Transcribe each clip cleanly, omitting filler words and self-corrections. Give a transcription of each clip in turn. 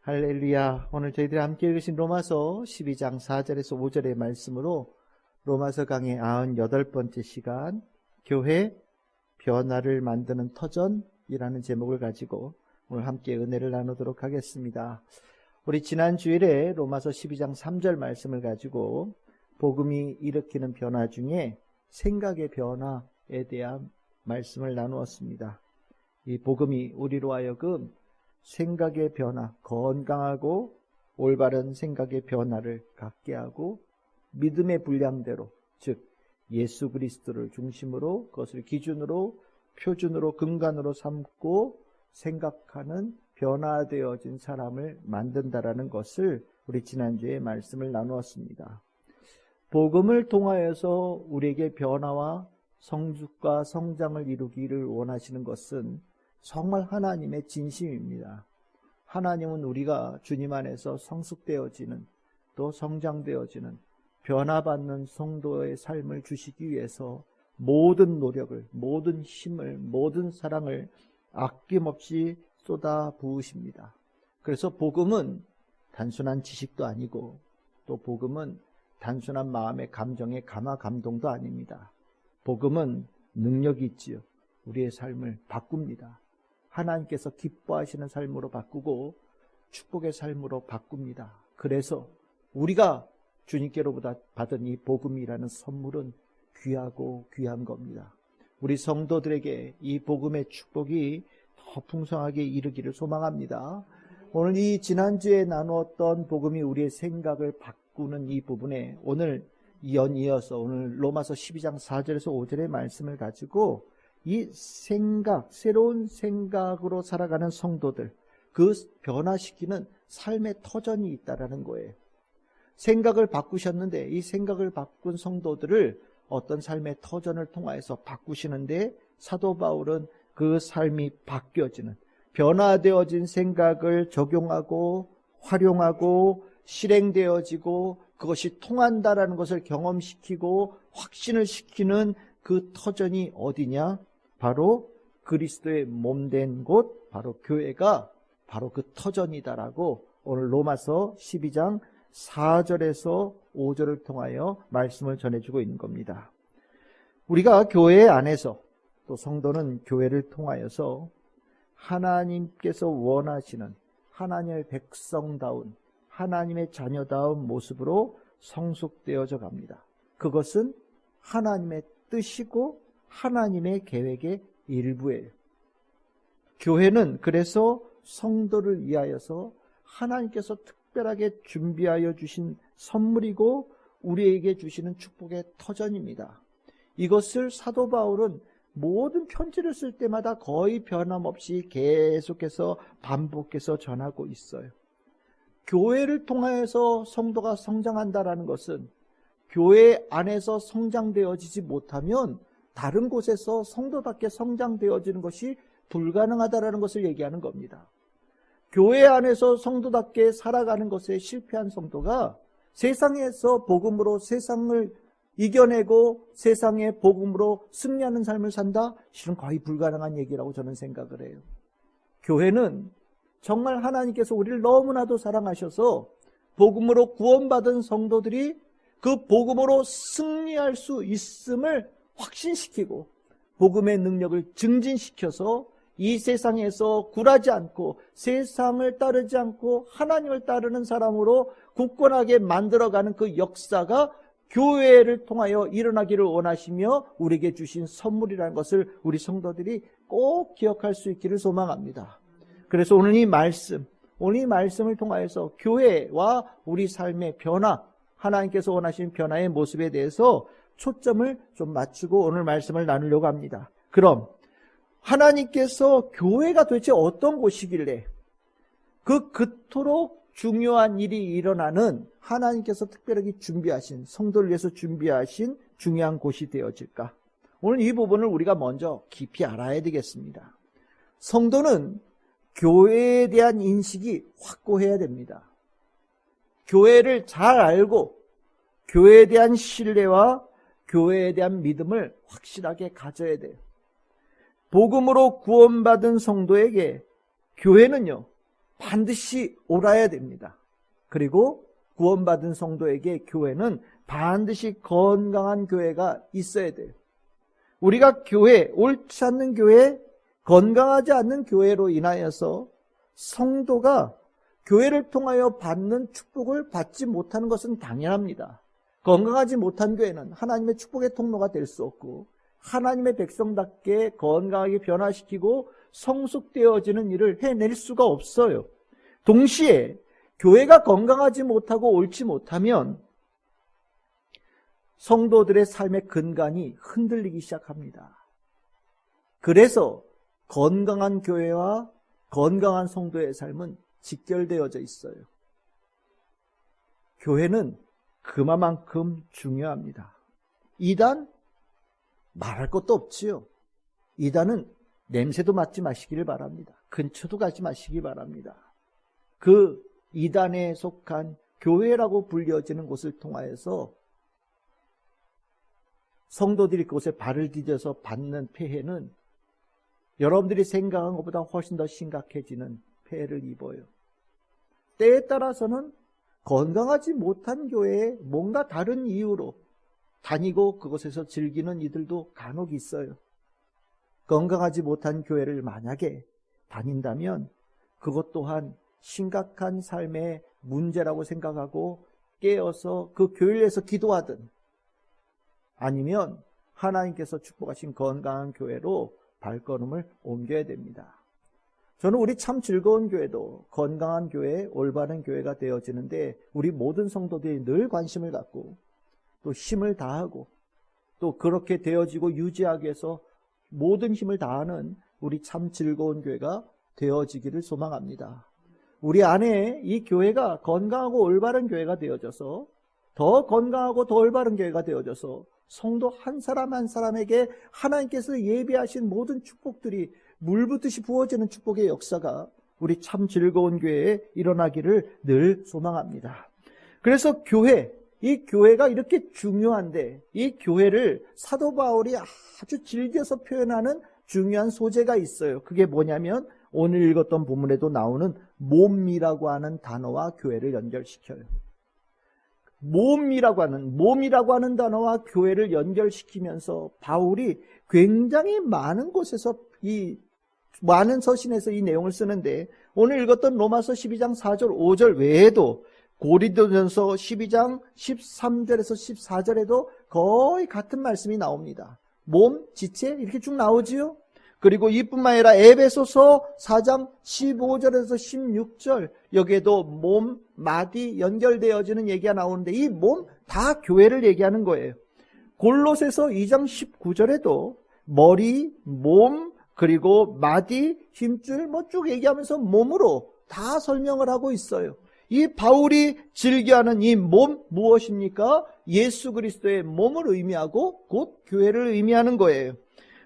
할렐루야. 오늘 저희들이 함께 읽으신 로마서 12장 4절에서 5절의 말씀으로 로마서 강의 98번째 시간 교회 변화를 만드는 터전이라는 제목을 가지고 오늘 함께 은혜를 나누도록 하겠습니다. 우리 지난 주일에 로마서 12장 3절 말씀을 가지고 복음이 일으키는 변화 중에 생각의 변화에 대한 말씀을 나누었습니다. 이 복음이 우리로 하여금 생각의 변화, 건강하고 올바른 생각의 변화를 갖게 하고 믿음의 분량대로, 즉 예수 그리스도를 중심으로 그것을 기준으로 표준으로 근간으로 삼고 생각하는 변화되어진 사람을 만든다라는 것을 우리 지난주에 말씀을 나누었습니다. 복음을 통하여서 우리에게 변화와 성숙과 성장을 이루기를 원하시는 것은 정말 하나님의 진심입니다. 하나님은 우리가 주님 안에서 성숙되어지는 또 성장되어지는 변화받는 성도의 삶을 주시기 위해서 모든 노력을, 모든 힘을, 모든 사랑을 아낌없이 쏟아 부으십니다. 그래서 복음은 단순한 지식도 아니고 또 복음은 단순한 마음의 감정의 감화 감동도 아닙니다. 복음은 능력이 있지요. 우리의 삶을 바꿉니다. 하나님께서 기뻐하시는 삶으로 바꾸고 축복의 삶으로 바꿉니다. 그래서 우리가 주님께로부터 받은 이 복음이라는 선물은 귀하고 귀한 겁니다. 우리 성도들에게 이 복음의 축복이 더 풍성하게 이르기를 소망합니다. 오늘 이 지난주에 나누었던 복음이 우리의 생각을 바꾸는 이 부분에 오늘 연이어서 오늘 로마서 12장 4절에서 5절의 말씀을 가지고 이 생각, 새로운 생각으로 살아가는 성도들, 그 변화시키는 삶의 터전이 있다라는 거예요. 생각을 바꾸셨는데 이 생각을 바꾼 성도들을 어떤 삶의 터전을 통해서 바꾸시는데 사도 바울은 그 삶이 바뀌어지는 변화되어진 생각을 적용하고 활용하고 실행되어지고 그것이 통한다라는 것을 경험시키고 확신을 시키는 그 터전이 어디냐? 바로 그리스도의 몸된 곳, 바로 교회가 바로 그 터전이다라고 오늘 로마서 12장 4절에서 5절을 통하여 말씀을 전해주고 있는 겁니다. 우리가 교회 안에서 또 성도는 교회를 통하여서 하나님께서 원하시는 하나님의 백성다운 하나님의 자녀다운 모습으로 성숙되어져 갑니다. 그것은 하나님의 뜻이고 하나님의 계획의 일부예요. 교회는 그래서 성도를 위하여서 하나님께서 특별하게 준비하여 주신 선물이고 우리에게 주시는 축복의 터전입니다. 이것을 사도 바울은 모든 편지를 쓸 때마다 거의 변함없이 계속해서 반복해서 전하고 있어요. 교회를 통하여서 성도가 성장한다라는 것은 교회 안에서 성장되어지지 못하면 다른 곳에서 성도답게 성장되어지는 것이 불가능하다라는 것을 얘기하는 겁니다. 교회 안에서 성도답게 살아가는 것에 실패한 성도가 세상에서 복음으로 세상을 이겨내고 세상의 복음으로 승리하는 삶을 산다? 실은 거의 불가능한 얘기라고 저는 생각을 해요. 교회는 정말 하나님께서 우리를 너무나도 사랑하셔서 복음으로 구원받은 성도들이 그 복음으로 승리할 수 있음을 확신시키고 복음의 능력을 증진시켜서 이 세상에서 굴하지 않고 세상을 따르지 않고 하나님을 따르는 사람으로 굳건하게 만들어가는 그 역사가 교회를 통하여 일어나기를 원하시며 우리에게 주신 선물이라는 것을 우리 성도들이 꼭 기억할 수 있기를 소망합니다. 그래서 오늘 이 말씀을 통하여서 교회와 우리 삶의 변화, 하나님께서 원하시는 변화의 모습에 대해서 초점을 좀 맞추고 오늘 말씀을 나누려고 합니다. 그럼 하나님께서 교회가 도대체 어떤 곳이길래 그토록 중요한 일이 일어나는 하나님께서 특별하게 준비하신 성도를 위해서 준비하신 중요한 곳이 되어질까? 오늘 이 부분을 우리가 먼저 깊이 알아야 되겠습니다. 성도는 교회에 대한 인식이 확고해야 됩니다. 교회를 잘 알고 교회에 대한 신뢰와 교회에 대한 믿음을 확실하게 가져야 돼요. 복음으로 구원받은 성도에게 교회는요, 반드시 옳아야 됩니다. 그리고 구원받은 성도에게 교회는 반드시 건강한 교회가 있어야 돼요. 우리가 교회, 옳지 않는 교회, 건강하지 않는 교회로 인하여서 성도가 교회를 통하여 받는 축복을 받지 못하는 것은 당연합니다. 건강하지 못한 교회는 하나님의 축복의 통로가 될 수 없고 하나님의 백성답게 건강하게 변화시키고 성숙되어지는 일을 해낼 수가 없어요. 동시에 교회가 건강하지 못하고 옳지 못하면 성도들의 삶의 근간이 흔들리기 시작합니다. 그래서 건강한 교회와 건강한 성도의 삶은 직결되어져 있어요. 교회는 그만큼 중요합니다. 이단 말할 것도 없지요. 이단은 냄새도 맡지 마시기를 바랍니다. 근처도 가지 마시기 바랍니다. 그 이단에 속한 교회라고 불려지는 곳을 통하여서 성도들이 그곳에 발을 디뎌서 받는 폐해는 여러분들이 생각한 것보다 훨씬 더 심각해지는 폐해를 입어요. 때에 따라서는 건강하지 못한 교회에 뭔가 다른 이유로 다니고 그곳에서 즐기는 이들도 간혹 있어요. 건강하지 못한 교회를 만약에 다닌다면 그것 또한 심각한 삶의 문제라고 생각하고 깨어서 그 교회에서 기도하든 아니면 하나님께서 축복하신 건강한 교회로 발걸음을 옮겨야 됩니다. 저는 우리 참 즐거운 교회도 건강한 교회, 올바른 교회가 되어지는데 우리 모든 성도들이 늘 관심을 갖고 또 힘을 다하고 또 그렇게 되어지고 유지하기 위해서 모든 힘을 다하는 우리 참 즐거운 교회가 되어지기를 소망합니다. 우리 안에 이 교회가 건강하고 올바른 교회가 되어져서 더 건강하고 더 올바른 교회가 되어져서 성도 한 사람 한 사람에게 하나님께서 예비하신 모든 축복들이 물붓듯이 부어지는 축복의 역사가 우리 참 즐거운 교회에 일어나기를 늘 소망합니다. 그래서 이 교회가 이렇게 중요한데 이 교회를 사도 바울이 아주 즐겨서 표현하는 중요한 소재가 있어요. 그게 뭐냐면 오늘 읽었던 본문에도 나오는 몸이라고 하는 단어와 교회를 연결시켜요. 몸이라고 하는 단어와 교회를 연결시키면서 바울이 굉장히 많은 곳에서 많은 서신에서 이 내용을 쓰는데 오늘 읽었던 로마서 12장 4절 5절 외에도 고린도전서 12장 13절에서 14절에도 거의 같은 말씀이 나옵니다. 몸, 지체 이렇게 쭉 나오지요. 그리고 이뿐만 아니라 에베소서 4장 15절에서 16절 여기에도 몸, 마디 연결되어지는 얘기가 나오는데 이 몸 다 교회를 얘기하는 거예요. 골로새서 2장 19절에도 머리, 몸, 그리고 마디, 힘줄 쭉 얘기하면서 몸으로 다 설명을 하고 있어요. 이 바울이 즐겨하는 이 몸 무엇입니까? 예수 그리스도의 몸을 의미하고 곧 교회를 의미하는 거예요.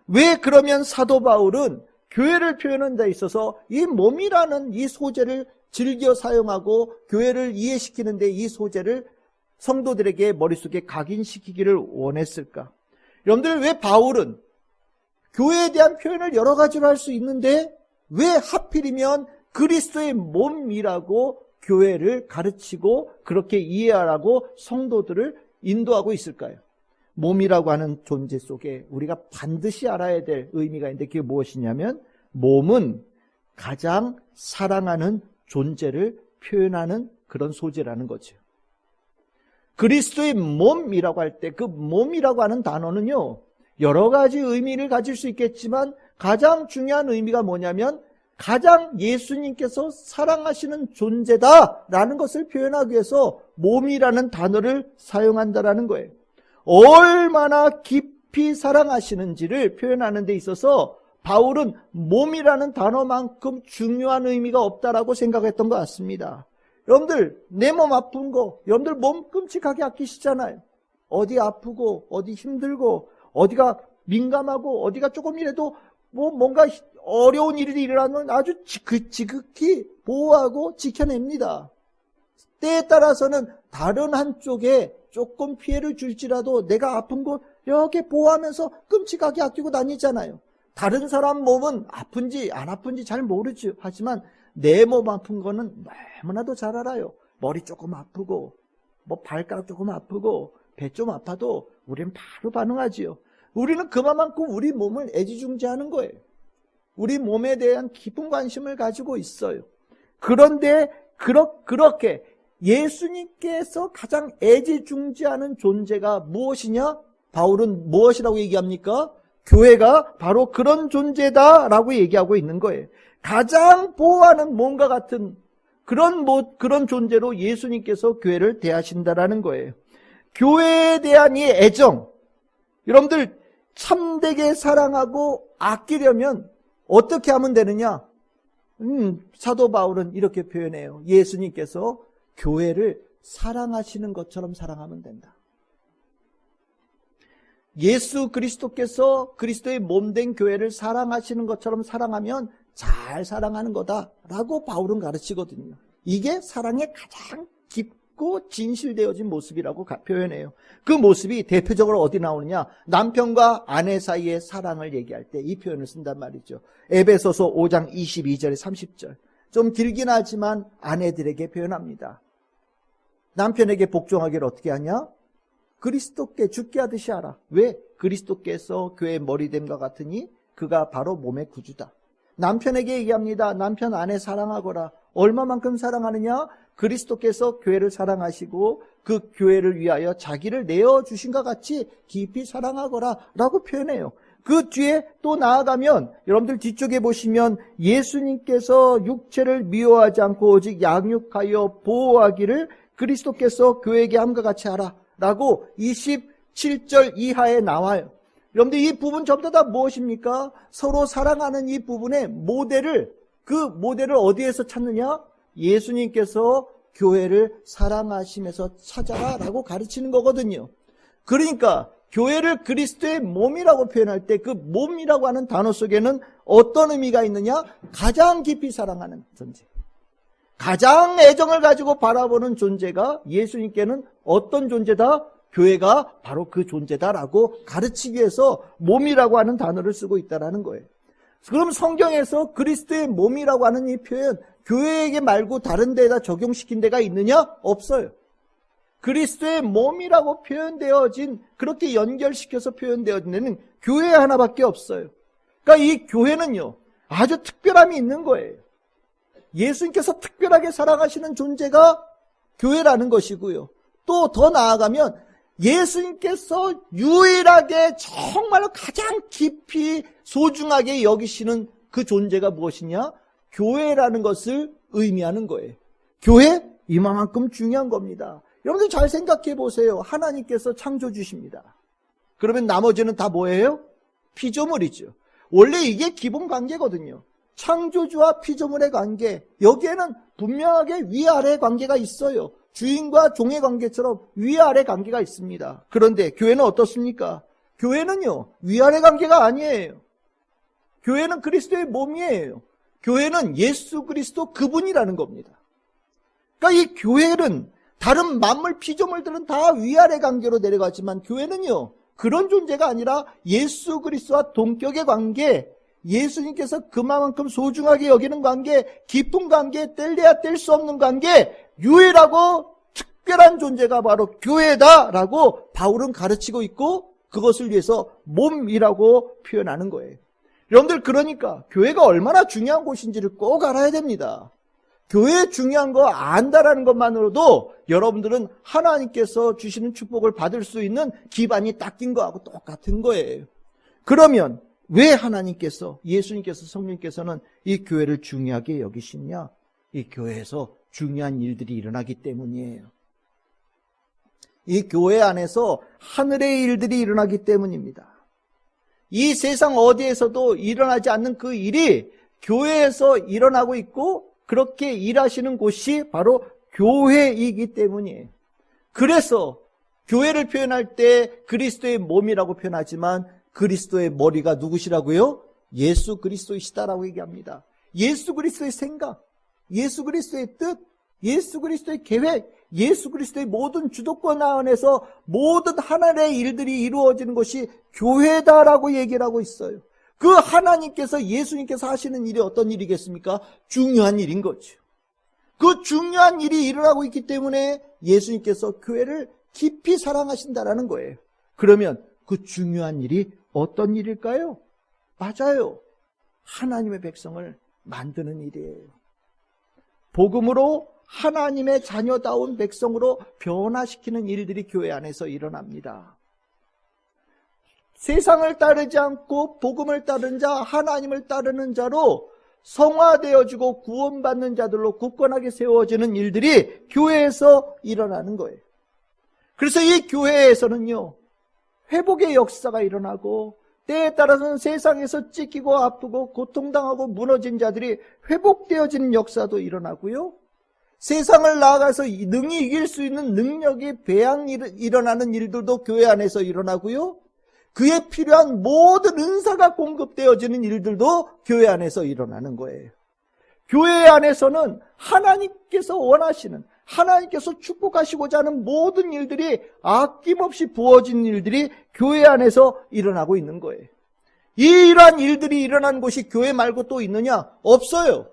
왜 그러면 사도 바울은 교회를 표현하는 데 있어서 이 몸이라는 이 소재를 즐겨 사용하고 교회를 이해시키는데 이 소재를 성도들에게 머릿속에 각인시키기를 원했을까? 여러분들 왜 바울은 교회에 대한 표현을 여러 가지로 할 수 있는데 왜 하필이면 그리스도의 몸이라고 교회를 가르치고 그렇게 이해하라고 성도들을 인도하고 있을까요? 몸이라고 하는 존재 속에 우리가 반드시 알아야 될 의미가 있는데 그게 무엇이냐면 몸은 가장 사랑하는 존재를 표현하는 그런 소재라는 거죠. 그리스도의 몸이라고 할 때 그 몸이라고 하는 단어는요 여러 가지 의미를 가질 수 있겠지만 가장 중요한 의미가 뭐냐면 가장 예수님께서 사랑하시는 존재다라는 것을 표현하기 위해서 몸이라는 단어를 사용한다라는 거예요. 얼마나 깊이 사랑하시는지를 표현하는 데 있어서 바울은 몸이라는 단어만큼 중요한 의미가 없다라고 생각했던 것 같습니다. 여러분들 내 몸 아픈 거 여러분들 몸 끔찍하게 아끼시잖아요. 어디 아프고 어디 힘들고 어디가 민감하고 어디가 조금이라도 뭔가 어려운 일이 일어나면 아주 지극히 보호하고 지켜냅니다. 때에 따라서는 다른 한쪽에 조금 피해를 줄지라도 내가 아픈 곳 이렇게 보호하면서 끔찍하게 아끼고 다니잖아요. 다른 사람 몸은 아픈지 안 아픈지 잘 모르죠. 하지만 내 몸 아픈 거는 너무나도 잘 알아요. 머리 조금 아프고 뭐 발가락 조금 아프고 배 좀 아파도 우리는 바로 반응하지요. 우리는 그만큼 우리 몸을 애지중지하는 거예요. 우리 몸에 대한 깊은 관심을 가지고 있어요. 그런데 그렇게 예수님께서 가장 애지중지하는 존재가 무엇이냐? 바울은 무엇이라고 얘기합니까? 교회가 바로 그런 존재다라고 얘기하고 있는 거예요. 가장 보호하는 몸과 같은 그런 존재로 예수님께서 교회를 대하신다라는 거예요. 교회에 대한 이 애정, 여러분들 참되게 사랑하고 아끼려면 어떻게 하면 되느냐? 사도 바울은 이렇게 표현해요. 예수님께서 교회를 사랑하시는 것처럼 사랑하면 된다. 예수 그리스도께서 그리스도의 몸된 교회를 사랑하시는 것처럼 사랑하면 잘 사랑하는 거다라고 바울은 가르치거든요. 이게 사랑의 가장 깊고 진실되어진 모습이라고 표현해요. 그 모습이 대표적으로 어디 나오느냐? 남편과 아내 사이의 사랑을 얘기할 때 이 표현을 쓴단 말이죠. 에베소서 5장 22절에 30절. 좀 길긴 하지만 아내들에게 표현합니다. 남편에게 복종하기를 어떻게 하냐? 그리스도께 죽게 하듯이 하라. 왜? 그리스도께서 교회의 머리됨과 같으니 그가 바로 몸의 구주다. 남편에게 얘기합니다. 남편 아내 사랑하거라. 얼마만큼 사랑하느냐? 그리스도께서 교회를 사랑하시고 그 교회를 위하여 자기를 내어주신과 같이 깊이 사랑하거라 라고 표현해요. 그 뒤에 또 나아가면 여러분들 뒤쪽에 보시면 예수님께서 육체를 미워하지 않고 오직 양육하여 보호하기를 그리스도께서 교회에게 함과 같이 하라 라고 27절 이하에 나와요. 여러분들 이 부분 전부 다 무엇입니까? 서로 사랑하는 이 부분의 모델을, 그 모델을 어디에서 찾느냐? 예수님께서 교회를 사랑하시면서 찾아라 라고 가르치는 거거든요. 그러니까 교회를 그리스도의 몸이라고 표현할 때 그 몸이라고 하는 단어 속에는 어떤 의미가 있느냐? 가장 깊이 사랑하는 존재, 가장 애정을 가지고 바라보는 존재가 예수님께는 어떤 존재다? 교회가 바로 그 존재다라고 가르치기 위해서 몸이라고 하는 단어를 쓰고 있다는 거예요. 그럼 성경에서 그리스도의 몸이라고 하는 이 표현, 교회에게 말고 다른 데에다 적용시킨 데가 있느냐? 없어요. 그리스도의 몸이라고 표현되어진, 그렇게 연결시켜서 표현되어진 데는 교회 하나밖에 없어요. 그러니까 이 교회는요, 아주 특별함이 있는 거예요. 예수님께서 특별하게 사랑하시는 존재가 교회라는 것이고요. 또 더 나아가면 예수님께서 유일하게 정말로 가장 깊이 소중하게 여기시는 그 존재가 무엇이냐? 교회라는 것을 의미하는 거예요. 교회? 이만큼 중요한 겁니다. 여러분들 잘 생각해 보세요. 하나님께서 창조주십니다. 그러면 나머지는 다 뭐예요? 피조물이죠. 원래 이게 기본 관계거든요. 창조주와 피조물의 관계, 여기에는 분명하게 위아래 관계가 있어요. 주인과 종의 관계처럼 위아래 관계가 있습니다. 그런데 교회는 어떻습니까? 교회는요, 위아래 관계가 아니에요. 교회는 그리스도의 몸이에요. 교회는 예수 그리스도 그분이라는 겁니다. 그러니까 이 교회는 다른 만물 피조물들은 다 위아래 관계로 내려가지만 교회는요, 그런 존재가 아니라 예수 그리스도와 동격의 관계, 예수님께서 그만큼 소중하게 여기는 관계, 깊은 관계, 뗄래야 뗄 수 없는 관계, 유일하고 특별한 존재가 바로 교회다라고 바울은 가르치고 있고 그것을 위해서 몸이라고 표현하는 거예요. 여러분들 그러니까 교회가 얼마나 중요한 곳인지를 꼭 알아야 됩니다. 교회 중요한 거 안다라는 것만으로도 여러분들은 하나님께서 주시는 축복을 받을 수 있는 기반이 닦인 거하고 똑같은 거예요. 그러면 왜 하나님께서, 예수님께서, 성령께서는 이 교회를 중요하게 여기시냐? 이 교회에서 중요한 일들이 일어나기 때문이에요. 이 교회 안에서 하늘의 일들이 일어나기 때문입니다. 이 세상 어디에서도 일어나지 않는 그 일이 교회에서 일어나고 있고 그렇게 일하시는 곳이 바로 교회이기 때문이에요. 그래서 교회를 표현할 때 그리스도의 몸이라고 표현하지만 그리스도의 머리가 누구시라고요? 예수 그리스도이시다라고 얘기합니다. 예수 그리스도의 생각, 예수 그리스도의 뜻, 예수 그리스도의 계획, 예수 그리스도의 모든 주도권 안에서 모든 하나의 일들이 이루어지는 것이 교회다라고 얘기를 하고 있어요. 그 하나님께서, 예수님께서 하시는 일이 어떤 일이겠습니까? 중요한 일인 거죠. 그 중요한 일이 일어나고 있기 때문에 예수님께서 교회를 깊이 사랑하신다라는 거예요. 그러면 그 중요한 일이 어떤 일일까요? 맞아요. 하나님의 백성을 만드는 일이에요. 복음으로 하나님의 자녀다운 백성으로 변화시키는 일들이 교회 안에서 일어납니다. 세상을 따르지 않고 복음을 따르는 자, 하나님을 따르는 자로 성화되어지고 구원받는 자들로 굳건하게 세워지는 일들이 교회에서 일어나는 거예요. 그래서 이 교회에서는요, 회복의 역사가 일어나고 때에 따라서는 세상에서 찢기고 아프고 고통당하고 무너진 자들이 회복되어지는 역사도 일어나고요. 세상을 나아가서 능히 이길 수 있는 능력이 일어나는 일들도 교회 안에서 일어나고요. 그에 필요한 모든 은사가 공급되어지는 일들도 교회 안에서 일어나는 거예요. 교회 안에서는 하나님께서 원하시는, 하나님께서 축복하시고자 하는 모든 일들이 아낌없이 부어진 일들이 교회 안에서 일어나고 있는 거예요. 이러한 일들이 일어난 곳이 교회 말고 또 있느냐? 없어요.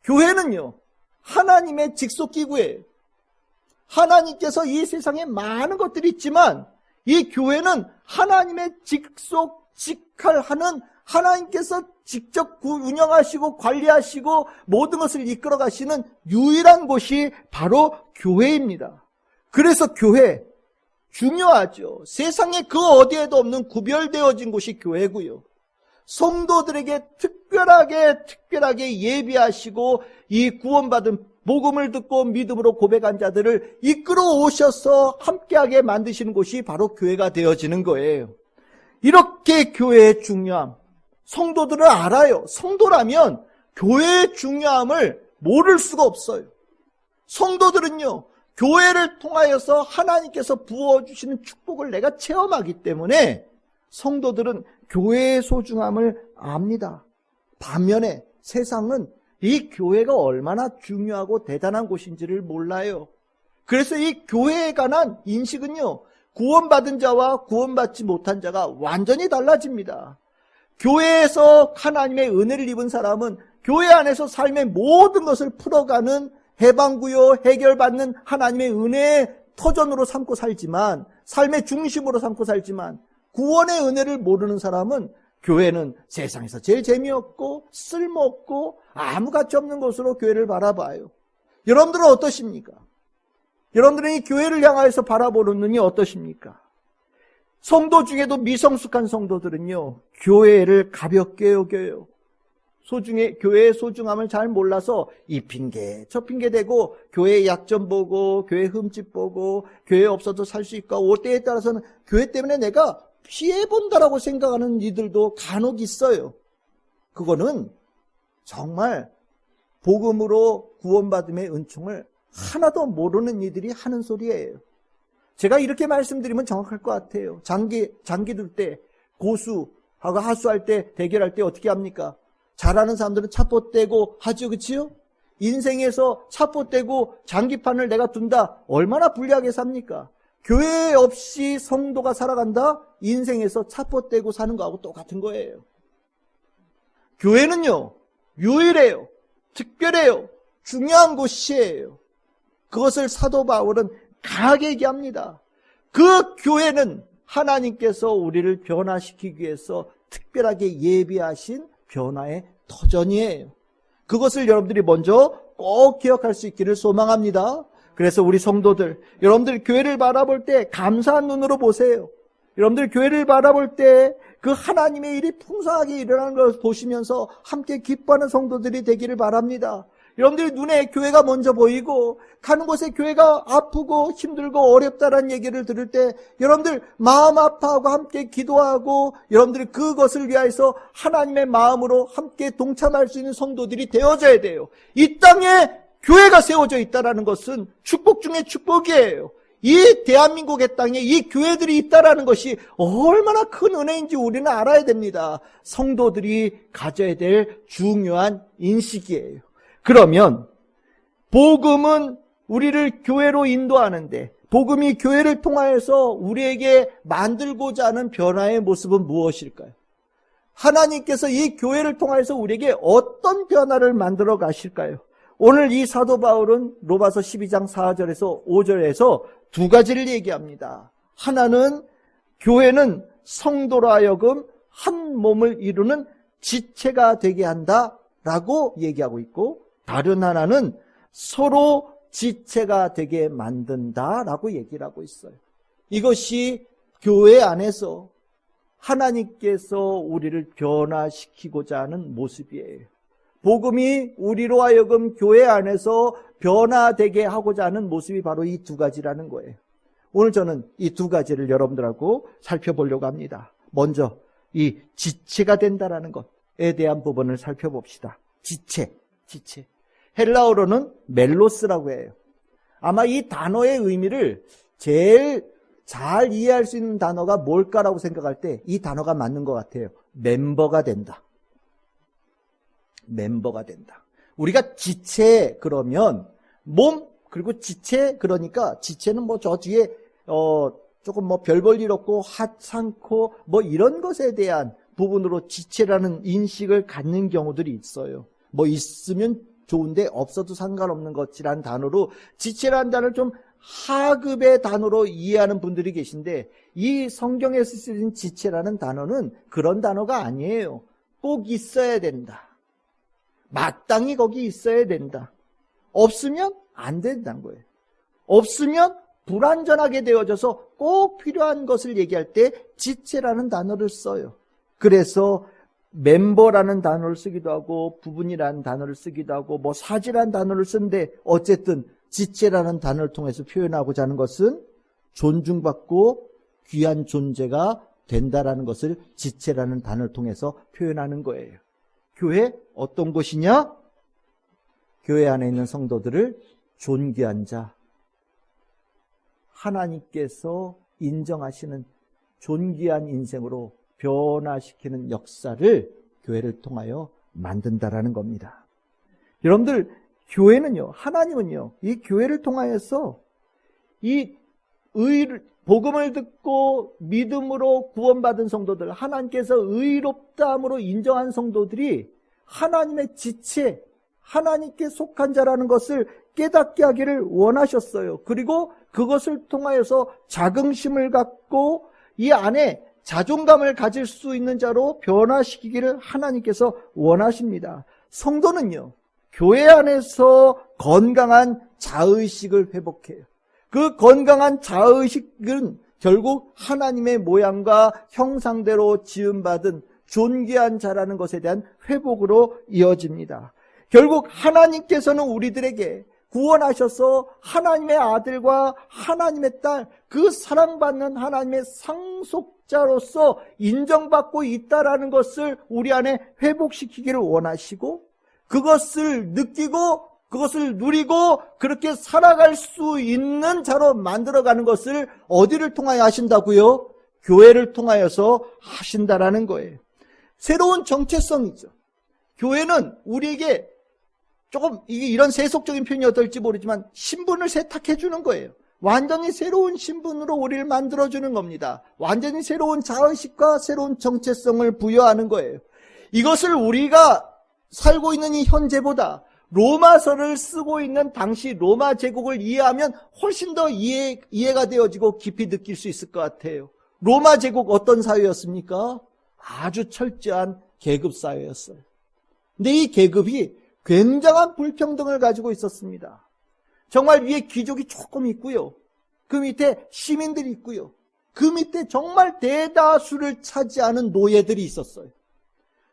교회는요, 하나님의 직속기구예요. 하나님께서 이 세상에 많은 것들이 있지만 이 교회는 하나님의 직할하는, 하나님께서 직접 운영하시고 관리하시고 모든 것을 이끌어 가시는 유일한 곳이 바로 교회입니다. 그래서 교회 중요하죠. 세상에 그 어디에도 없는 구별되어진 곳이 교회고요. 성도들에게 특별하게 예비하시고 이 구원받은 복음을 듣고 믿음으로 고백한 자들을 이끌어 오셔서 함께하게 만드시는 곳이 바로 교회가 되어지는 거예요. 이렇게 교회의 중요함, 성도들은 알아요. 성도라면 교회의 중요함을 모를 수가 없어요. 성도들은요, 교회를 통하여서 하나님께서 부어주시는 축복을 내가 체험하기 때문에 성도들은 교회의 소중함을 압니다. 반면에 세상은 이 교회가 얼마나 중요하고 대단한 곳인지를 몰라요. 그래서 이 교회에 관한 인식은요, 구원받은 자와 구원받지 못한 자가 완전히 달라집니다. 교회에서 하나님의 은혜를 입은 사람은 교회 안에서 삶의 모든 것을 풀어가는 해방구요, 해결받는 하나님의 은혜의 터전으로 삼고 살지만, 삶의 중심으로 삼고 살지만, 구원의 은혜를 모르는 사람은 교회는 세상에서 제일 재미없고 쓸모없고 아무 가치 없는 것으로 교회를 바라봐요. 여러분들은 어떠십니까? 여러분들은 이 교회를 향하여서 바라보는 눈이 어떠십니까? 성도 중에도 미성숙한 성도들은요, 교회를 가볍게 여겨요. 교회의 소중함을 잘 몰라서 이 핑계 저 핑계 대고 교회의 약점 보고 교회 흠집 보고 교회 없어도 살 수 있고 때에 따라서는 교회 때문에 내가 피해본다라고 생각하는 이들도 간혹 있어요. 그거는 정말 복음으로 구원받음의 은총을 하나도 모르는 이들이 하는 소리예요. 제가 이렇게 말씀드리면 정확할 것 같아요. 장기 둘 때 고수하고 하수할 때 대결할 때 어떻게 합니까? 잘하는 사람들은 차포 떼고 하죠, 그치요? 인생에서 차포 떼고 장기판을 내가 둔다, 얼마나 불리하게 삽니까? 교회 없이 성도가 살아간다? 인생에서 차포 떼고 사는 거하고 똑같은 거예요. 교회는요, 유일해요. 특별해요. 중요한 곳이에요. 그것을 사도 바울은 강하게 얘기합니다. 그 교회는 하나님께서 우리를 변화시키기 위해서 특별하게 예비하신 변화의 터전이에요. 그것을 여러분들이 먼저 꼭 기억할 수 있기를 소망합니다. 그래서 우리 성도들, 여러분들 교회를 바라볼 때 감사한 눈으로 보세요. 여러분들 교회를 바라볼 때 그 하나님의 일이 풍성하게 일어나는 것을 보시면서 함께 기뻐하는 성도들이 되기를 바랍니다. 여러분들 눈에 교회가 먼저 보이고 가는 곳에 교회가 아프고 힘들고 어렵다라는 얘기를 들을 때 여러분들 마음 아파하고 함께 기도하고 여러분들이 그것을 위하여서 하나님의 마음으로 함께 동참할 수 있는 성도들이 되어져야 돼요. 이 땅에 교회가 세워져 있다는 것은 축복 중에 축복이에요. 이 대한민국의 땅에 이 교회들이 있다는 것이 얼마나 큰 은혜인지 우리는 알아야 됩니다. 성도들이 가져야 될 중요한 인식이에요. 그러면 복음은 우리를 교회로 인도하는데 복음이 교회를 통하여서 우리에게 만들고자 하는 변화의 모습은 무엇일까요? 하나님께서 이 교회를 통해서 우리에게 어떤 변화를 만들어 가실까요? 오늘 이 사도 바울은 로마서 12장 4절에서 5절에서 두 가지를 얘기합니다. 하나는 교회는 성도로 하여금 한 몸을 이루는 지체가 되게 한다라고 얘기하고 있고, 다른 하나는 서로 지체가 되게 만든다라고 얘기를 하고 있어요. 이것이 교회 안에서 하나님께서 우리를 변화시키고자 하는 모습이에요. 복음이 우리로 하여금 교회 안에서 변화되게 하고자 하는 모습이 바로 이 두 가지라는 거예요. 오늘 저는 이 두 가지를 여러분들하고 살펴보려고 합니다. 먼저 이 지체가 된다라는 것에 대한 부분을 살펴봅시다. 지체. 헬라어로는 멜로스라고 해요. 아마 이 단어의 의미를 제일 잘 이해할 수 있는 단어가 뭘까라고 생각할 때 이 단어가 맞는 것 같아요. 멤버가 된다. 우리가 지체 그러면 몸, 그리고 지체 그러니까 지체는 뭐 저 뒤에 조금 뭐 별 볼 일 없고 하찮고 뭐 이런 것에 대한 부분으로 지체라는 인식을 갖는 경우들이 있어요. 뭐 있으면 좋은데 없어도 상관없는 것이라는 단어로 지체라는 단어를 좀 하급의 단어로 이해하는 분들이 계신데, 이 성경에서 쓰인 지체라는 단어는 그런 단어가 아니에요. 꼭 있어야 된다. 마땅히 거기 있어야 된다. 없으면 안 된다는 거예요. 없으면 불완전하게 되어져서 꼭 필요한 것을 얘기할 때 지체라는 단어를 써요. 그래서 멤버라는 단어를 쓰기도 하고 부분이라는 단어를 쓰기도 하고 뭐 사지라는 단어를 쓰는데, 어쨌든 지체라는 단어를 통해서 표현하고자 하는 것은 존중받고 귀한 존재가 된다라는 것을 지체라는 단어를 통해서 표현하는 거예요. 교회 어떤 곳이냐? 교회 안에 있는 성도들을 존귀한 자, 하나님께서 인정하시는 존귀한 인생으로 변화시키는 역사를 교회를 통하여 만든다라는 겁니다. 여러분들, 교회는요, 하나님은요, 이 교회를 통하여서 이 복음을 듣고 믿음으로 구원받은 성도들, 하나님께서 의롭다함으로 인정한 성도들이 하나님의 지체, 하나님께 속한 자라는 것을 깨닫게 하기를 원하셨어요. 그리고 그것을 통하여서 자긍심을 갖고 이 안에 자존감을 가질 수 있는 자로 변화시키기를 하나님께서 원하십니다. 성도는요, 교회 안에서 건강한 자의식을 회복해요. 그 건강한 자의식은 결국 하나님의 모양과 형상대로 지음받은 존귀한 자라는 것에 대한 회복으로 이어집니다. 결국 하나님께서는 우리들에게 구원하셔서 하나님의 아들과 하나님의 딸, 그 사랑받는 하나님의 상속자로서 인정받고 있다라는 것을 우리 안에 회복시키기를 원하시고, 그것을 느끼고 그것을 누리고 그렇게 살아갈 수 있는 자로 만들어가는 것을 어디를 통하여 하신다고요? 교회를 통하여서 하신다라는 거예요. 새로운 정체성이죠. 교회는 우리에게 조금 이런 세속적인 표현이 어떨지 모르지만 신분을 세탁해 주는 거예요. 완전히 새로운 신분으로 우리를 만들어주는 겁니다. 완전히 새로운 자의식과 새로운 정체성을 부여하는 거예요. 이것을 우리가 살고 있는 이 현재보다 로마서를 쓰고 있는 당시 로마 제국을 이해하면 훨씬 더 이해가 되어지고 깊이 느낄 수 있을 것 같아요. 로마 제국 어떤 사회였습니까? 아주 철저한 계급 사회였어요. 근데 이 계급이 굉장한 불평등을 가지고 있었습니다. 정말 위에 귀족이 조금 있고요. 그 밑에 시민들이 있고요. 그 밑에 정말 대다수를 차지하는 노예들이 있었어요.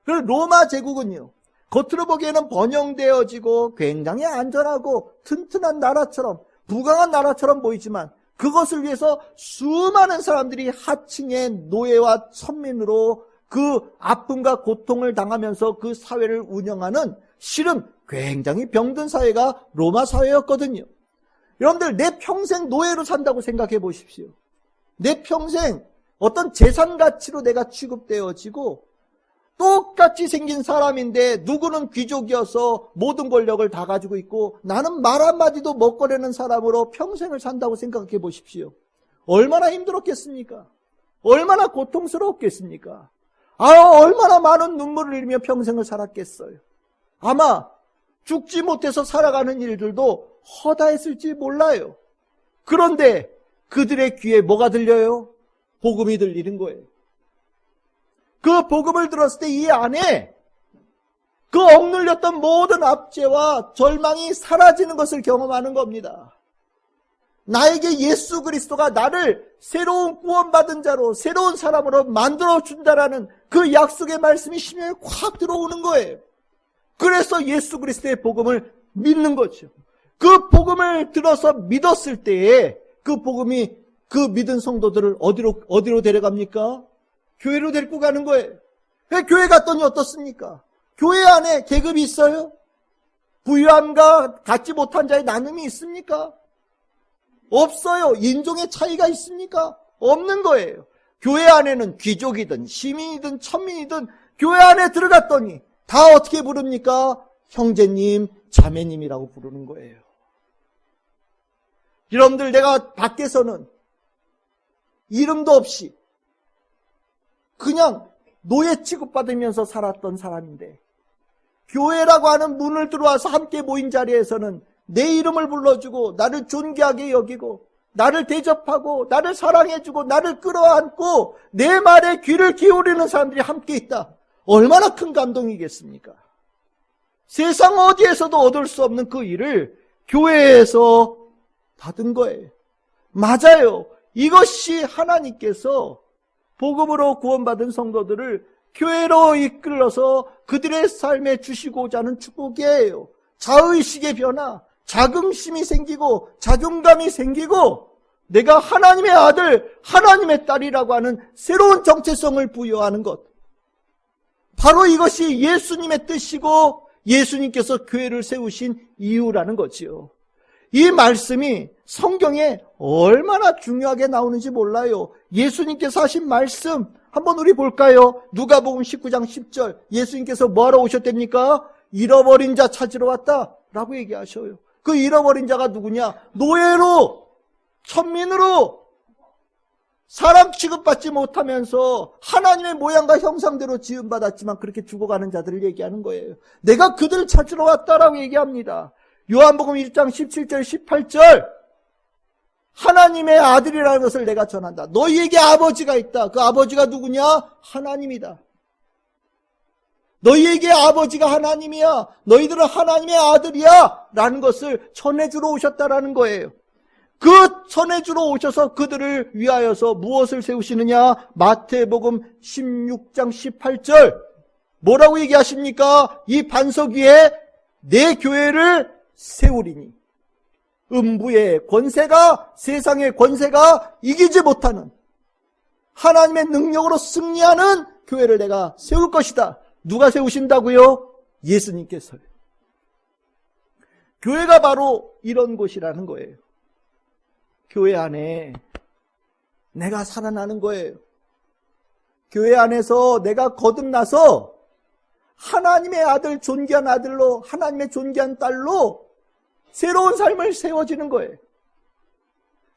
그리고 로마 제국은요, 겉으로 보기에는 번영되어지고 굉장히 안전하고 튼튼한 나라처럼, 부강한 나라처럼 보이지만 그것을 위해서 수많은 사람들이 하층의 노예와 천민으로 그 아픔과 고통을 당하면서 그 사회를 운영하는, 실은 굉장히 병든 사회가 로마 사회였거든요. 여러분들, 내 평생 노예로 산다고 생각해 보십시오. 내 평생 어떤 재산 가치로 내가 취급되어지고 똑같이 생긴 사람인데 누구는 귀족이어서 모든 권력을 다 가지고 있고 나는 말 한마디도 못 꺼내는 사람으로 평생을 산다고 생각해 보십시오. 얼마나 힘들었겠습니까? 얼마나 고통스러웠겠습니까? 얼마나 많은 눈물을 흘리며 평생을 살았겠어요. 아마 죽지 못해서 살아가는 일들도 허다했을지 몰라요. 그런데 그들의 귀에 뭐가 들려요? 복음이 들리는 거예요. 그 복음을 들었을 때 이 안에 그 억눌렸던 모든 압제와 절망이 사라지는 것을 경험하는 겁니다. 나에게 예수 그리스도가 나를 새로운 구원받은 자로, 새로운 사람으로 만들어준다라는 그 약속의 말씀이 심령에 확 들어오는 거예요. 그래서 예수 그리스도의 복음을 믿는 거죠. 그 복음을 들어서 믿었을 때에 그 복음이 그 믿은 성도들을 어디로 데려갑니까? 교회로 데리고 가는 거예요. 왜 교회 갔더니 어떻습니까? 교회 안에 계급이 있어요? 부유함과 갖지 못한 자의 나눔이 있습니까? 없어요. 인종의 차이가 있습니까? 없는 거예요. 교회 안에는 귀족이든 시민이든 천민이든 교회 안에 들어갔더니 다 어떻게 부릅니까? 형제님, 자매님이라고 부르는 거예요. 여러분들, 내가 밖에서는 이름도 없이 그냥 노예 취급받으면서 살았던 사람인데 교회라고 하는 문을 들어와서 함께 모인 자리에서는 내 이름을 불러주고 나를 존귀하게 여기고 나를 대접하고 나를 사랑해주고 나를 끌어안고 내 말에 귀를 기울이는 사람들이 함께 있다. 얼마나 큰 감동이겠습니까? 세상 어디에서도 얻을 수 없는 그 일을 교회에서 받은 거예요. 맞아요. 이것이 하나님께서 복음으로 구원받은 성도들을 교회로 이끌어서 그들의 삶에 주시고자 하는 축복이에요. 자의식의 변화, 자긍심이 생기고 자존감이 생기고 내가 하나님의 아들, 하나님의 딸이라고 하는 새로운 정체성을 부여하는 것. 바로 이것이 예수님의 뜻이고 예수님께서 교회를 세우신 이유라는 거지요. 이 말씀이 성경에 얼마나 중요하게 나오는지 몰라요. 예수님께서 하신 말씀 한번 우리 볼까요? 누가복음 19장 10절 예수님께서 뭐하러 오셨답니까? 잃어버린 자 찾으러 왔다라고 얘기하셔요. 그 잃어버린 자가 누구냐? 노예로, 천민으로 사람 취급받지 못하면서 하나님의 모양과 형상대로 지음받았지만 그렇게 죽어가는 자들을 얘기하는 거예요. 내가 그들을 찾으러 왔다라고 얘기합니다. 요한복음 1장 17절 18절 하나님의 아들이라는 것을 내가 전한다. 너희에게 아버지가 있다. 그 아버지가 누구냐? 하나님이다. 너희에게 아버지가 하나님이야. 너희들은 하나님의 아들이야. 라는 것을 전해주러 오셨다라는 거예요. 그 전해주러 오셔서 그들을 위하여서 무엇을 세우시느냐? 마태복음 16장 18절 뭐라고 얘기하십니까? 이 반석 위에 내 교회를 세우리니 음부의 권세가 세상의 권세가 이기지 못하는 하나님의 능력으로 승리하는 교회를 내가 세울 것이다. 누가 세우신다고요? 예수님께서요. 교회가 바로 이런 곳이라는 거예요. 교회 안에 내가 살아나는 거예요. 교회 안에서 내가 거듭나서 하나님의 아들, 존귀한 아들로, 하나님의 존귀한 딸로 새로운 삶을 세워지는 거예요.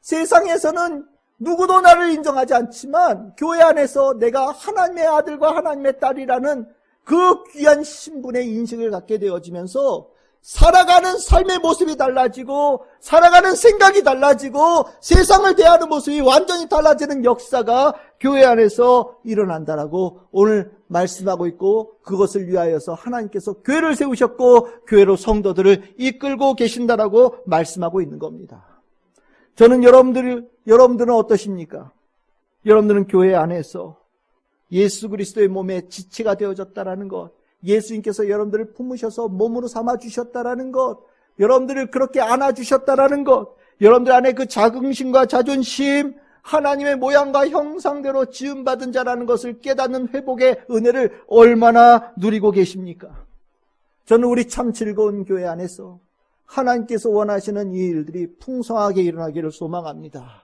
세상에서는 누구도 나를 인정하지 않지만 교회 안에서 내가 하나님의 아들과 하나님의 딸이라는 그 귀한 신분의 인식을 갖게 되어지면서 살아가는 삶의 모습이 달라지고 살아가는 생각이 달라지고 세상을 대하는 모습이 완전히 달라지는 역사가 교회 안에서 일어난다라고 오늘 말씀하고 있고 그것을 위하여서 하나님께서 교회를 세우셨고 교회로 성도들을 이끌고 계신다라고 말씀하고 있는 겁니다. 저는 여러분들은 어떠십니까? 여러분들은 교회 안에서 예수 그리스도의 몸에 지체가 되어졌다라는 것, 예수님께서 여러분들을 품으셔서 몸으로 삼아주셨다라는 것, 여러분들을 그렇게 안아주셨다라는 것, 여러분들 안에 그 자긍심과 자존심, 하나님의 모양과 형상대로 지음받은 자라는 것을 깨닫는 회복의 은혜를 얼마나 누리고 계십니까? 저는 우리 참 즐거운 교회 안에서 하나님께서 원하시는 이 일들이 풍성하게 일어나기를 소망합니다.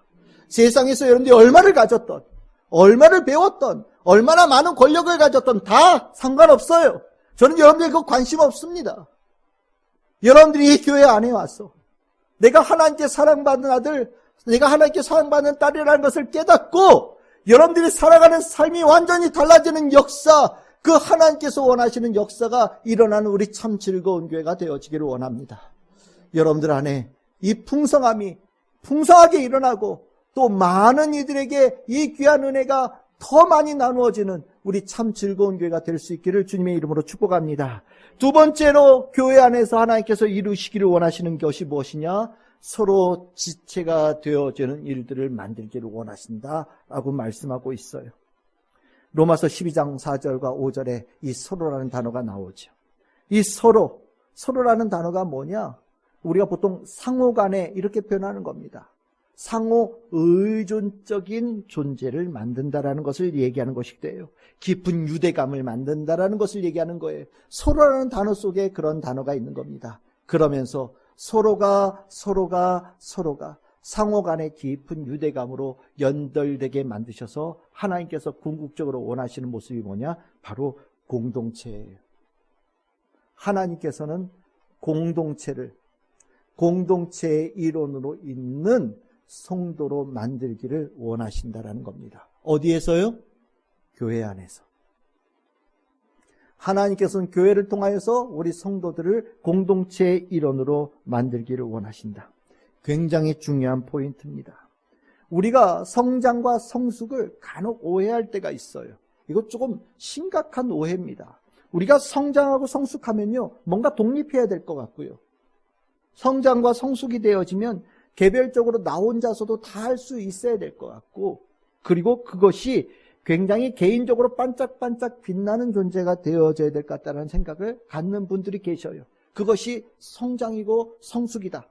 세상에서 여러분들이 얼마를 가졌던, 얼마를 배웠던, 얼마나 많은 권력을 가졌던 다 상관없어요. 저는 여러분들이 그 관심 없습니다. 여러분들이 이 교회 안에 와서 내가 하나님께 사랑받는 아들, 내가 하나님께 사랑받는 딸이라는 것을 깨닫고 여러분들이 살아가는 삶이 완전히 달라지는 역사, 그 하나님께서 원하시는 역사가 일어나는 우리 참 즐거운 교회가 되어지기를 원합니다. 여러분들 안에 이 풍성함이 풍성하게 일어나고 또 많은 이들에게 이 귀한 은혜가 더 많이 나누어지는 우리 참 즐거운 교회가 될 수 있기를 주님의 이름으로 축복합니다. 두 번째로 교회 안에서 하나님께서 이루시기를 원하시는 것이 무엇이냐? 서로 지체가 되어지는 일들을 만들기를 원하신다라고 말씀하고 있어요. 로마서 12장 4절과 5절에 이 서로라는 단어가 나오죠. 이 서로라는 단어가 뭐냐? 우리가 보통 상호 간에 이렇게 표현하는 겁니다. 상호 의존적인 존재를 만든다라는 것을 얘기하는 것이 돼요. 깊은 유대감을 만든다라는 것을 얘기하는 거예요. 서로라는 단어 속에 그런 단어가 있는 겁니다. 그러면서 서로가 상호 간의 깊은 유대감으로 연결되게 만드셔서 하나님께서 궁극적으로 원하시는 모습이 뭐냐? 바로 공동체예요. 하나님께서는 공동체의 일원으로 있는 성도로 만들기를 원하신다라는 겁니다. 어디에서요? 교회 안에서. 하나님께서는 교회를 통하여서 우리 성도들을 공동체의 일원으로 만들기를 원하신다. 굉장히 중요한 포인트입니다. 우리가 성장과 성숙을 간혹 오해할 때가 있어요. 이거 조금 심각한 오해입니다. 우리가 성장하고 성숙하면요, 뭔가 독립해야 될 것 같고요. 성장과 성숙이 되어지면 개별적으로 나 혼자서도 다 할 수 있어야 될 것 같고, 그리고 그것이 굉장히 개인적으로 반짝반짝 빛나는 존재가 되어져야 될 것 같다는 생각을 갖는 분들이 계셔요. 그것이 성장이고 성숙이다.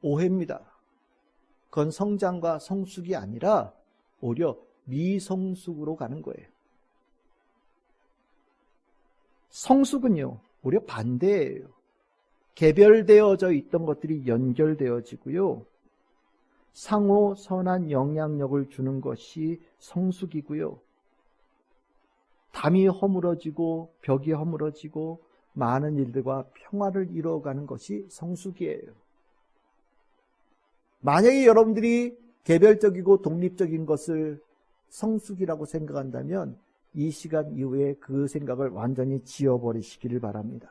오해입니다. 그건 성장과 성숙이 아니라 오히려 미성숙으로 가는 거예요. 성숙은요, 오히려 반대예요. 개별되어져 있던 것들이 연결되어지고요. 상호 선한 영향력을 주는 것이 성숙이고요. 담이 허물어지고 벽이 허물어지고 많은 일들과 평화를 이루어가는 것이 성숙이에요. 만약에 여러분들이 개별적이고 독립적인 것을 성숙이라고 생각한다면 이 시간 이후에 그 생각을 완전히 지워버리시기를 바랍니다.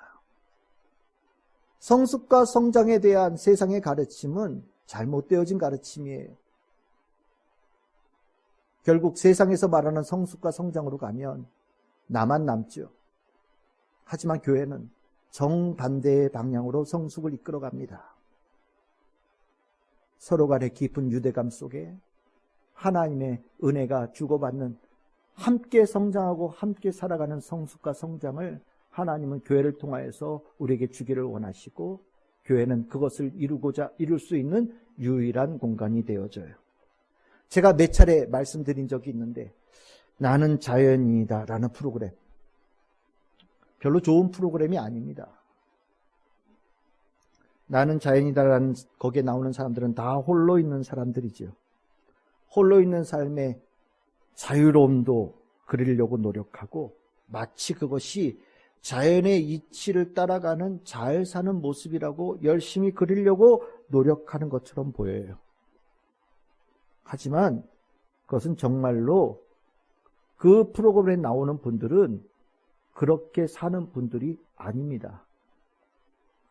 성숙과 성장에 대한 세상의 가르침은 잘못되어진 가르침이에요. 결국 세상에서 말하는 성숙과 성장으로 가면 나만 남죠. 하지만 교회는 정반대의 방향으로 성숙을 이끌어갑니다. 서로 간의 깊은 유대감 속에 하나님의 은혜가 주고받는, 함께 성장하고 함께 살아가는 성숙과 성장을 하나님은 교회를 통하여서 우리에게 주기를 원하시고, 교회는 그것을 이룰 수 있는 유일한 공간이 되어져요. 제가 몇 차례 말씀드린 적이 있는데, 나는 자연이다 라는 프로그램, 별로 좋은 프로그램이 아닙니다. 나는 자연이다라는 거기에 나오는 사람들은 다 홀로 있는 사람들이죠. 홀로 있는 삶의 자유로움도 그리려고 노력하고, 마치 그것이 자연의 이치를 따라가는 잘 사는 모습이라고 열심히 그리려고 노력하는 것처럼 보여요. 하지만 그것은 정말로 그 프로그램에 나오는 분들은 그렇게 사는 분들이 아닙니다.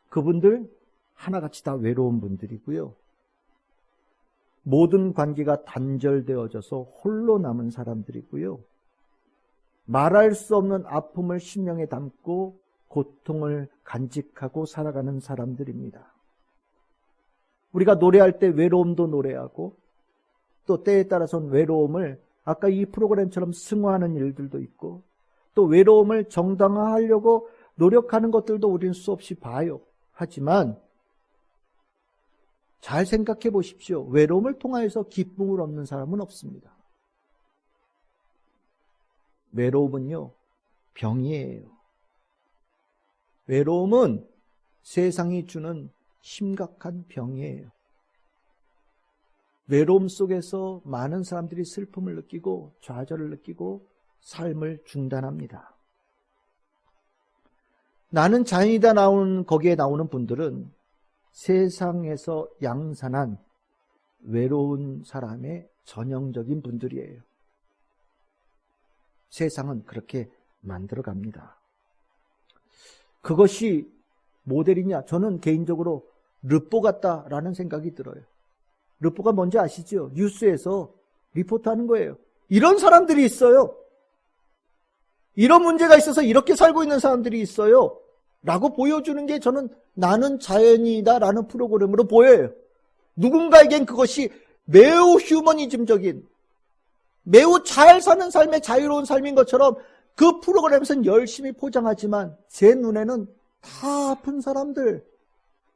그분들 하나같이 다 외로운 분들이고요. 모든 관계가 단절되어져서 홀로 남은 사람들이고요. 말할 수 없는 아픔을 심령에 담고 고통을 간직하고 살아가는 사람들입니다. 우리가 노래할 때 외로움도 노래하고, 또 때에 따라서는 외로움을 아까 이 프로그램처럼 승화하는 일들도 있고, 또 외로움을 정당화하려고 노력하는 것들도 우리는 수없이 봐요. 하지만 잘 생각해 보십시오. 외로움을 통하여서 기쁨을 얻는 사람은 없습니다. 외로움은요, 병이에요. 외로움은 세상이 주는 심각한 병이에요. 외로움 속에서 많은 사람들이 슬픔을 느끼고 좌절을 느끼고 삶을 중단합니다. 나는 자연이다 거기에 나오는 분들은 세상에서 양산한 외로운 사람의 전형적인 분들이에요. 세상은 그렇게 만들어갑니다. 그것이 모델이냐? 저는 개인적으로 르뽀 같다라는 생각이 들어요. 르뽀가 뭔지 아시죠? 뉴스에서 리포트하는 거예요. 이런 사람들이 있어요. 이런 문제가 있어서 이렇게 살고 있는 사람들이 있어요. 라고 보여주는 게 저는 나는 자연이다 라는 프로그램으로 보여요. 누군가에겐 그것이 매우 휴머니즘적인, 매우 잘 사는 삶의 자유로운 삶인 것처럼 그 프로그램에서는 열심히 포장하지만 제 눈에는 다 아픈 사람들,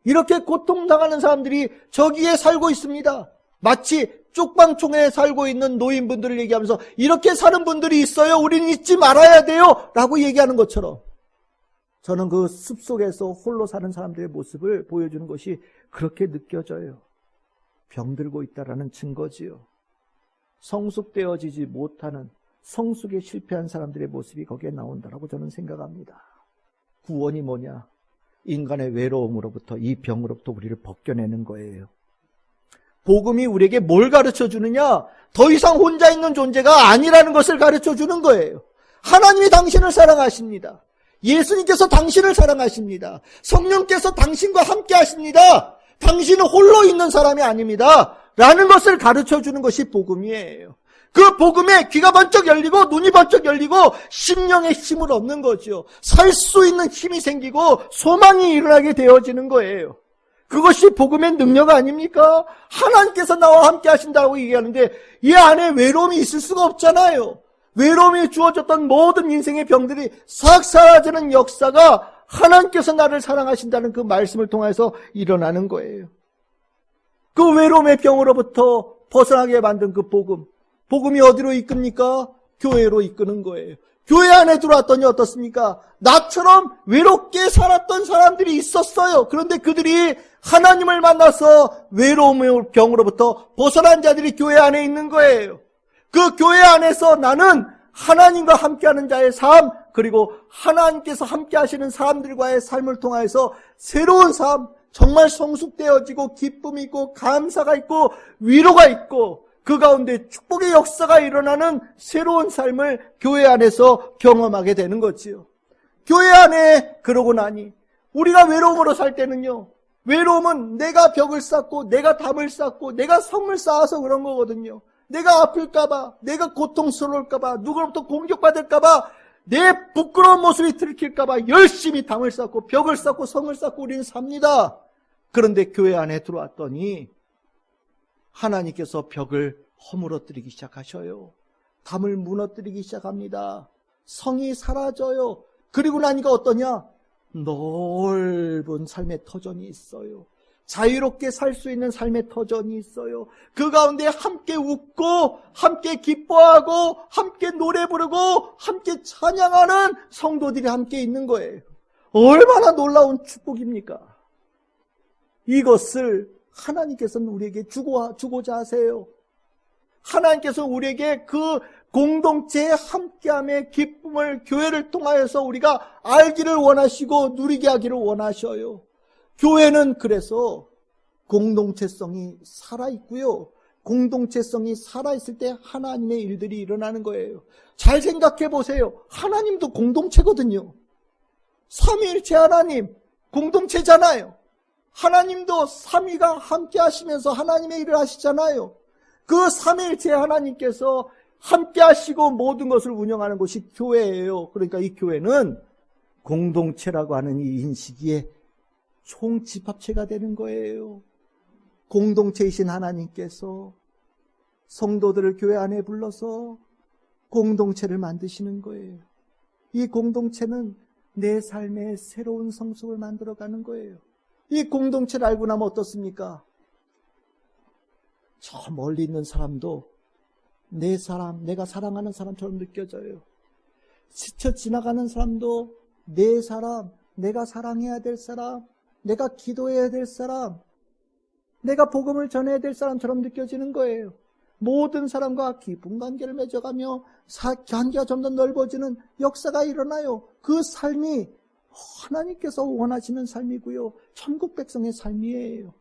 이렇게 고통당하는 사람들이 저기에 살고 있습니다. 마치 쪽방촌에 살고 있는 노인분들을 얘기하면서 이렇게 사는 분들이 있어요. 우리는 잊지 말아야 돼요. 라고 얘기하는 것처럼 저는 그 숲속에서 홀로 사는 사람들의 모습을 보여주는 것이 그렇게 느껴져요. 병들고 있다라는 증거지요. 성숙되어지지 못하는, 성숙에 실패한 사람들의 모습이 거기에 나온다라고 저는 생각합니다. 구원이 뭐냐? 인간의 외로움으로부터, 이 병으로부터 우리를 벗겨내는 거예요. 복음이 우리에게 뭘 가르쳐 주느냐? 더 이상 혼자 있는 존재가 아니라는 것을 가르쳐 주는 거예요. 하나님이 당신을 사랑하십니다. 예수님께서 당신을 사랑하십니다. 성령께서 당신과 함께 하십니다. 당신은 홀로 있는 사람이 아닙니다. 라는 것을 가르쳐 주는 것이 복음이에요. 그 복음에 귀가 번쩍 열리고 눈이 번쩍 열리고 심령의 힘을 얻는 거죠. 살 수 있는 힘이 생기고 소망이 일어나게 되어지는 거예요. 그것이 복음의 능력 아닙니까? 하나님께서 나와 함께 하신다고 얘기하는데 이 안에 외로움이 있을 수가 없잖아요. 외로움이 주어졌던 모든 인생의 병들이 싹 사라지는 역사가 하나님께서 나를 사랑하신다는 그 말씀을 통해서 일어나는 거예요. 그 외로움의 병으로부터 벗어나게 만든 그 복음, 복음이 어디로 이끕니까? 교회로 이끄는 거예요. 교회 안에 들어왔더니 어떻습니까? 나처럼 외롭게 살았던 사람들이 있었어요. 그런데 그들이 하나님을 만나서 외로움의 병으로부터 벗어난 자들이 교회 안에 있는 거예요. 그 교회 안에서 나는 하나님과 함께하는 자의 삶, 그리고 하나님께서 함께하시는 사람들과의 삶을 통해서 새로운 삶, 정말 성숙되어지고 기쁨이 있고 감사가 있고 위로가 있고 그 가운데 축복의 역사가 일어나는 새로운 삶을 교회 안에서 경험하게 되는 거지요. 교회 안에 그러고 나니 우리가 외로움으로 살 때는요, 외로움은 내가 벽을 쌓고 내가 담을 쌓고 내가 성을 쌓아서 그런 거거든요. 내가 아플까봐, 내가 고통스러울까봐, 누구로부터 공격받을까봐, 내 부끄러운 모습이 들킬까봐 열심히 담을 쌓고 벽을 쌓고 성을 쌓고 우리는 삽니다. 그런데 교회 안에 들어왔더니 하나님께서 벽을 허물어뜨리기 시작하셔요. 담을 무너뜨리기 시작합니다. 성이 사라져요. 그리고 나니까 어떠냐? 넓은 삶의 터전이 있어요. 자유롭게 살 수 있는 삶의 터전이 있어요. 그 가운데 함께 웃고 함께 기뻐하고 함께 노래 부르고 함께 찬양하는 성도들이 함께 있는 거예요. 얼마나 놀라운 축복입니까? 이것을 하나님께서는 우리에게 주고자 하세요. 하나님께서 우리에게 그 공동체의 함께함의 기쁨을 교회를 통하여서 우리가 알기를 원하시고 누리게 하기를 원하셔요. 교회는 그래서 공동체성이 살아있고요. 공동체성이 살아있을 때 하나님의 일들이 일어나는 거예요. 잘 생각해 보세요. 하나님도 공동체거든요. 삼위일체 하나님, 공동체잖아요. 하나님도 삼위가 함께 하시면서 하나님의 일을 하시잖아요. 그 삼위일체 하나님께서 함께 하시고 모든 것을 운영하는 곳이 교회예요. 그러니까 이 교회는 공동체라고 하는 이 인식에 총집합체가 되는 거예요. 공동체이신 하나님께서 성도들을 교회 안에 불러서 공동체를 만드시는 거예요. 이 공동체는 내 삶의 새로운 성숙을 만들어가는 거예요. 이 공동체를 알고 나면 어떻습니까? 저 멀리 있는 사람도 내 사람, 내가 사랑하는 사람처럼 느껴져요. 스쳐 지나가는 사람도 내 사람, 내가 사랑해야 될 사람, 내가 기도해야 될 사람, 내가 복음을 전해야 될 사람처럼 느껴지는 거예요. 모든 사람과 깊은 관계를 맺어가며 관계가 점점 넓어지는 역사가 일어나요. 그 삶이 하나님께서 원하시는 삶이고요. 천국 백성의 삶이에요.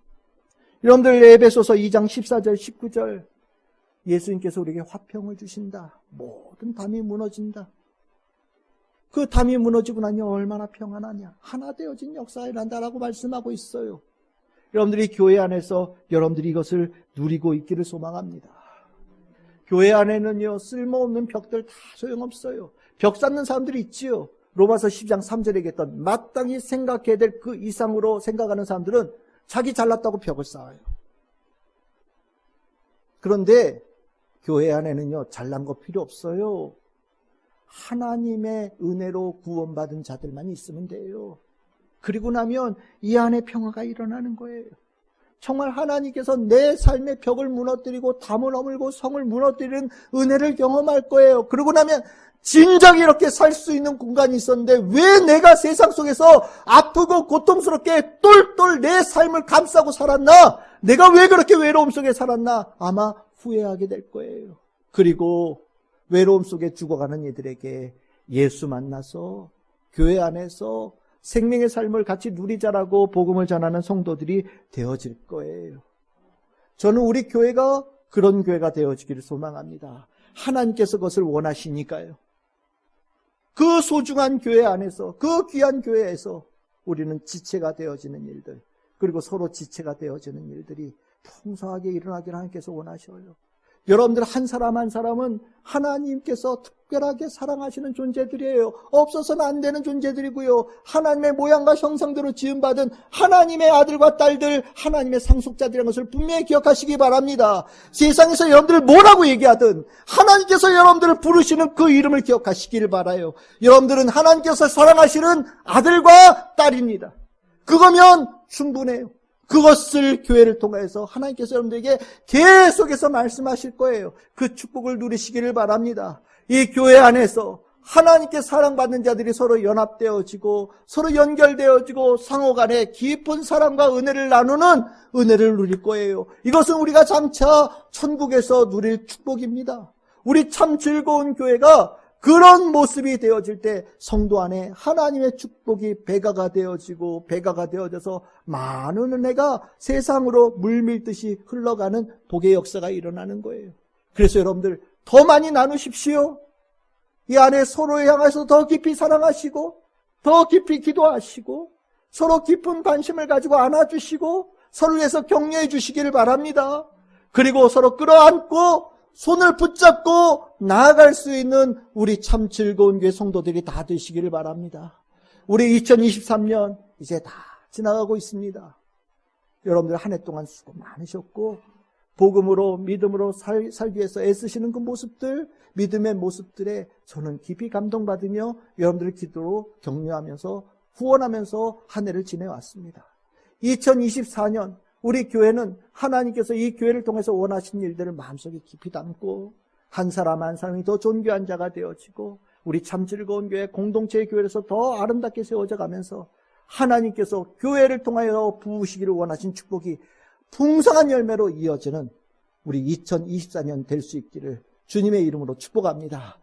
여러분들 에베소서 2장 14절 19절 예수님께서 우리에게 화평을 주신다. 모든 담이 무너진다. 그 담이 무너지고 나니 얼마나 평안하냐. 하나 되어진 역사가 일어난다라고 말씀하고 있어요. 여러분들이 교회 안에서 여러분들이 이것을 누리고 있기를 소망합니다. 교회 안에는요, 쓸모없는 벽들 다 소용없어요. 벽 쌓는 사람들이 있지요. 로마서 10장 3절에 얘기했던 마땅히 생각해야 될 그 이상으로 생각하는 사람들은 자기 잘났다고 벽을 쌓아요. 그런데 교회 안에는요, 잘난 거 필요 없어요. 하나님의 은혜로 구원받은 자들만 있으면 돼요. 그리고 나면 이 안에 평화가 일어나는 거예요. 정말 하나님께서 내 삶의 벽을 무너뜨리고 담을 허물고 성을 무너뜨리는 은혜를 경험할 거예요. 그러고 나면 진작에 이렇게 살 수 있는 공간이 있었는데 왜 내가 세상 속에서 아프고 고통스럽게 똘똘 내 삶을 감싸고 살았나? 내가 왜 그렇게 외로움 속에 살았나? 아마 후회하게 될 거예요. 그리고 외로움 속에 죽어가는 이들에게 예수 만나서 교회 안에서 생명의 삶을 같이 누리자라고 복음을 전하는 성도들이 되어질 거예요. 저는 우리 교회가 그런 교회가 되어지기를 소망합니다. 하나님께서 그것을 원하시니까요. 그 소중한 교회 안에서, 그 귀한 교회에서 우리는 지체가 되어지는 일들, 그리고 서로 지체가 되어지는 일들이 풍성하게 일어나기를 하나님께서 원하셔요. 여러분들 한 사람 한 사람은 하나님께서 특별하게 사랑하시는 존재들이에요. 없어서는 안 되는 존재들이고요. 하나님의 모양과 형상대로 지음받은 하나님의 아들과 딸들, 하나님의 상속자들이라는 것을 분명히 기억하시기 바랍니다. 세상에서 여러분들 뭐라고 얘기하든 하나님께서 여러분들을 부르시는 그 이름을 기억하시기를 바라요. 여러분들은 하나님께서 사랑하시는 아들과 딸입니다. 그거면 충분해요. 그것을 교회를 통해서 하나님께서 여러분들에게 계속해서 말씀하실 거예요. 그 축복을 누리시기를 바랍니다. 이 교회 안에서 하나님께 사랑받는 자들이 서로 연합되어지고 서로 연결되어지고 상호간에 깊은 사랑과 은혜를 나누는 은혜를 누릴 거예요. 이것은 우리가 장차 천국에서 누릴 축복입니다. 우리 참 즐거운 교회가 그런 모습이 되어질 때 성도 안에 하나님의 축복이 배가가 되어지고 배가가 되어져서 많은 은혜가 세상으로 물밀듯이 흘러가는 복의 역사가 일어나는 거예요. 그래서 여러분들 더 많이 나누십시오. 이 안에 서로 향해서 더 깊이 사랑하시고 더 깊이 기도하시고 서로 깊은 관심을 가지고 안아주시고 서로 위해서 격려해 주시기를 바랍니다. 그리고 서로 끌어안고 손을 붙잡고 나아갈 수 있는 우리 참 즐거운 교회 성도들이 다 되시기를 바랍니다. 우리 2023년 이제 다 지나가고 있습니다. 여러분들 한 해 동안 수고 많으셨고 복음으로 믿음으로 살기 위해서 애쓰시는 그 모습들, 믿음의 모습들에 저는 깊이 감동받으며 여러분들의 기도로 격려하면서 후원하면서 한 해를 지내왔습니다. 2024년 우리 교회는 하나님께서 이 교회를 통해서 원하신 일들을 마음속에 깊이 담고 한 사람 한 사람이 더 존귀한 자가 되어지고 우리 참 즐거운 교회 공동체의 교회에서 더 아름답게 세워져 가면서 하나님께서 교회를 통하여 부으시기를 원하신 축복이 풍성한 열매로 이어지는 우리 2024년 될 수 있기를 주님의 이름으로 축복합니다.